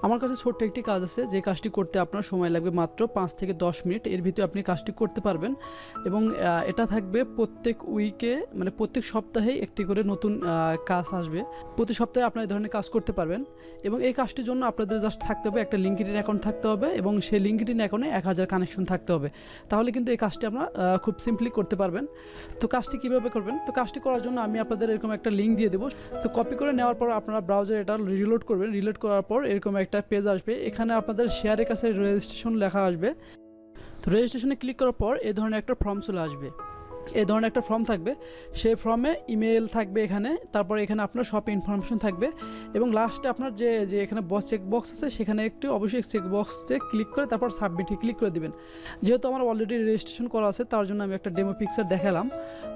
আমার কাছে ছোট্ট একটি কাজ আছে, যে কাজটি করতে আপনার সময় লাগবে মাত্র 5 থেকে 10 মিনিট। এর ভিতরে আপনি কাজটি করতে পারবেন এবং এটা থাকবে প্রত্যেক উইকে, মানে প্রত্যেক সপ্তাহে একটি করে নতুন কাজ আসবে। প্রতি সপ্তাহে আপনার এই ধরনের কাজ করতে পারবেন এবং এই কাজটির জন্য আপনাদের জাস্ট থাকতে হবে একটা লিঙ্কডইন অ্যাকাউন্ট থাকতে হবে এবং সেই লিঙ্কডইন অ্যাকাউন্টে 1000 কানেকশন থাকতে হবে। তাহলে কিন্তু এই কাজটি আমরা খুব সিম্পলি করতে পারবেন। তো কাজটি কীভাবে করবেন? তো কাজটি করার জন্য আমি আপনাদের এরকম একটা লিঙ্ক দিয়ে দেবো। তো কপি করে নেওয়ার পর আপনারা ব্রাউজারে এটা রিলোড করবেন। রিলোড করার পর এরকম একটা পেজ আসবে, এখানে আপনাদের শেয়ারের কাছে রেজিস্ট্রেশন লেখা আসবে। তো রেজিস্ট্রেশনে ক্লিক করার পর এই ধরনের একটা ফর্ম চলে আসবে। এই ধরনের একটা ফর্ম থাকবে, সেই ফর্মে ইমেল থাকবে এখানে, তারপর এখানে আপনার সব ইনফরমেশন থাকবে এবং লাস্টে আপনার যে এখানে চেক বক্স আছে সেখানে একটু অবশ্যই চেক বক্সে ক্লিক করে তারপর সাবমিটে ক্লিক করে দিবেন। যেহেতু আমার অলরেডি রেজিস্ট্রেশন করা আছে তার জন্য আমি একটা ডেমো পিকচার দেখালাম।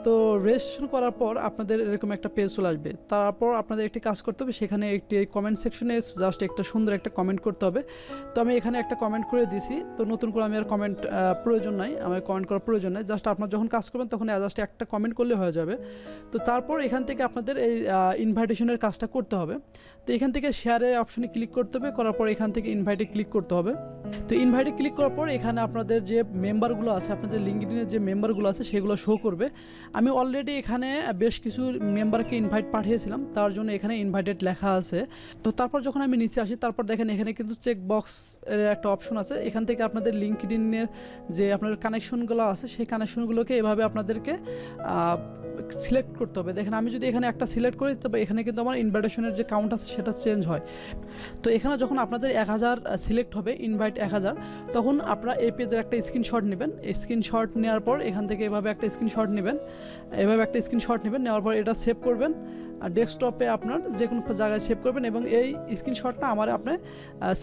তো রেজিস্ট্রেশন করার পর আপনাদের এরকম একটা পেজ চলে আসবে। তারপর আপনাদের একটি কাজ করতে হবে, সেখানে একটি কমেন্ট সেকশনে জাস্ট একটা সুন্দর একটা কমেন্ট করতে হবে। তো আমি এখানে একটা কমেন্ট করে দিয়েছি, তো নতুন করে আমি আর কমেন্ট প্রয়োজন নাই, আমার কমেন্ট করার প্রয়োজন নাই। জাস্ট আপনার যখন কাজ করবেন তখন জাস্ট একটা কমেন্ট করলে হয়ে যাবে। তো তারপর এখান থেকে আপনাদের এই ইনভাইটেশনের কাজটা করতে হবে। তো এখান থেকে শেয়ারে অপশনে ক্লিক করতে হবে, করার পর এখান থেকে ইনভাইটে ক্লিক করতে হবে। তো ইনভাইটে ক্লিক করার পর এখানে আপনাদের যে মেম্বারগুলো আছে, আপনাদের লিঙ্কডইনের যে মেম্বারগুলো আছে সেগুলো শো করবে। আমি অলরেডি এখানে বেশ কিছু মেম্বারকে ইনভাইট পাঠিয়েছিলাম, তার জন্য এখানে ইনভাইটেড লেখা আছে। তো তারপর যখন আমি নিচে আসি, তারপর দেখেন এখানে কিন্তু চেক বক্স এর একটা অপশন আছে। এখান থেকে আপনাদের লিঙ্কডইনের যে আপনার কানেকশনগুলো আছে সেই কানেকশনগুলোকে এভাবে আপনাদেরকে সিলেক্ট করতে হবে। দেখেন আমি যদি এখানে একটা সিলেক্ট করি তবে এখানে কিন্তু আমার ইনভাইটেশনের যে কাউন্ট আছে সেটা চেঞ্জ হয়। তো এখানে যখন আপনাদের 1000 সিলেক্ট হবে, ইনভাইট 1000, তখন আপনারা এই পেজের একটা স্ক্রিনশট নেবেন। স্ক্রিনশট নেওয়ার পর এখান থেকে এভাবে একটা স্ক্রিনশট নেবেন, নেওয়ার পর এটা সেভ করবেন আর ডেস্কটপে আপনার যে কোনো জায়গায় সেভ করবেন এবং এই স্ক্রিনশটটা আমার আপনি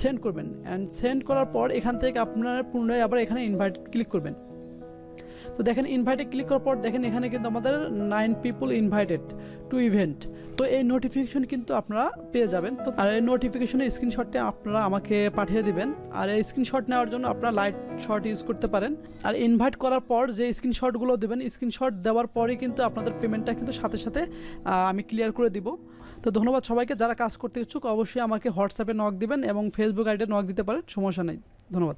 সেন্ড করবেন। অ্যান্ড সেন্ড করার পর এখান থেকে আপনার পুনরায় আবার এখানে ইনভাইট ক্লিক করবেন। তো দেখেন ইনভাইটে ক্লিক করার পর দেখেন এখানে কিন্তু আমাদের 9 পিপল ইনভাইটেড টু ইভেন্ট। তো এই নোটিফিকেশন কিন্তু আপনারা পেয়ে যাবেন। তো আর এই নোটিফিকেশনের স্ক্রিনশটটা আপনারা আমাকে পাঠিয়ে দিবেন। আর এই স্ক্রিনশট নেওয়ার জন্য আপনারা লাইট শট ইউজ করতে পারেন। আর ইনভাইট করার পর যে স্ক্রিনশটগুলো দেবেন, স্ক্রিনশট দেওয়ার পরই কিন্তু আপনাদের পেমেন্টটা কিন্তু সাথে সাথে আমি ক্লিয়ার করে দিব। তো ধন্যবাদ সবাইকে। যারা কাজ করতে ইচ্ছুক অবশ্যই আমাকে হোয়াটসঅ্যাপে নক দিবেন এবং ফেসবুক আইডিতে নক দিতে পারেন, সমস্যা নেই। ধন্যবাদ।